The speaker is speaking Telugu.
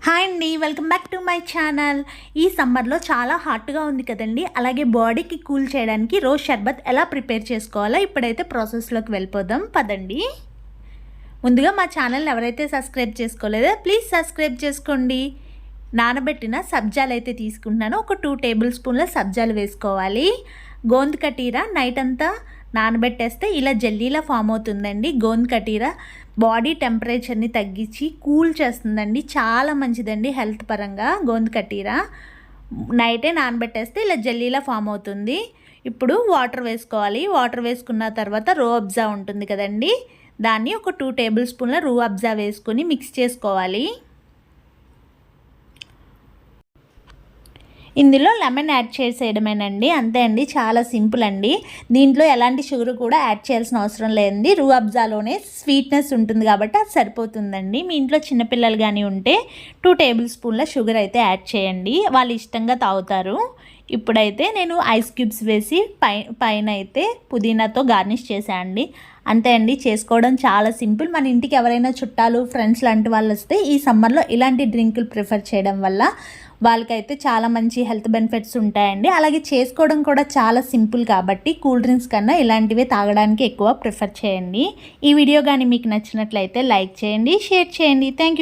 హాయ్ అండి, welcome back to my channel. ఈ సమ్మర్లో చాలా హాట్గా ఉంది కదండి. అలాగే బాడీకి కూల్ చేయడానికి రోజ్ షర్బత్ ఎలా ప్రిపేర్ చేసుకోవాలో ఇప్పుడైతే ప్రాసెస్లోకి వెళ్ళిపోదాం పదండి. ముందుగా మా ఛానల్ ఎవరైతే సబ్స్క్రైబ్ చేసుకోలేదో ప్లీజ్ సబ్స్క్రైబ్ చేసుకోండి. నానబెట్టిన సబ్జాలు అయితే తీసుకుంటున్నాను. ఒక 2 టేబుల్ స్పూన్ల సబ్జాలు వేసుకోవాలి. గోంద్ కటీరా నైట్ అంతా నానబెట్టేస్తే ఇలా జెల్లీలా ఫామ్ అవుతుందండి. గోంద్ కటీరా బాడీ టెంపరేచర్ని తగ్గించి కూల్ చేస్తుందండి. చాలా మంచిదండి హెల్త్ పరంగా. గోంద్ కటీరా నైటే నానబెట్టేస్తే ఇలా జెల్లీలా ఫామ్ అవుతుంది. ఇప్పుడు వాటర్ వేసుకోవాలి. వాటర్ వేసుకున్న తర్వాత రూ అబ్జా ఉంటుంది కదండి, దాన్ని ఒక 2 టేబుల్ స్పూన్ల రూ అబ్జా వేసుకొని మిక్స్ చేసుకోవాలి. ఇందులో లెమన్ యాడ్ చేసేయడమేనండి, అంతే అండి. చాలా సింపుల్ అండి. దీంట్లో ఎలాంటి షుగర్ కూడా యాడ్ చేయాల్సిన అవసరం లేదండి. రూ అబ్జాలోనే స్వీట్నెస్ ఉంటుంది కాబట్టి అది సరిపోతుందండి. మీ ఇంట్లో చిన్నపిల్లలు కానీ ఉంటే 2 టేబుల్ స్పూన్ల షుగర్ అయితే యాడ్ చేయండి, వాళ్ళు ఇష్టంగా తాగుతారు. ఇప్పుడైతే నేను ఐస్ క్యూబ్స్ వేసి పైన అయితే పుదీనాతో గార్నిష్ చేశానండి. అంతే అండి, చేసుకోవడం చాలా సింపుల్. మన ఇంటికి ఎవరైనా చుట్టాలు ఫ్రెండ్స్ లాంటి వాళ్ళు వస్తే ఈ సమ్మర్లో ఇలాంటి డ్రింకులు ప్రిఫర్ చేయడం వల్ల వాళ్ళకైతే చాలా మంచి హెల్త్ బెనిఫిట్స్ ఉంటాయండి. అలాగే చేసుకోవడం కూడా చాలా సింపుల్ కాబట్టి కూల్ డ్రింక్స్ కన్నా ఇలాంటివే తాగడానికి ఎక్కువ ప్రిఫర్ చేయండి. ఈ వీడియో కానీ మీకు నచ్చినట్లయితే లైక్ చేయండి, షేర్ చేయండి. Thank you.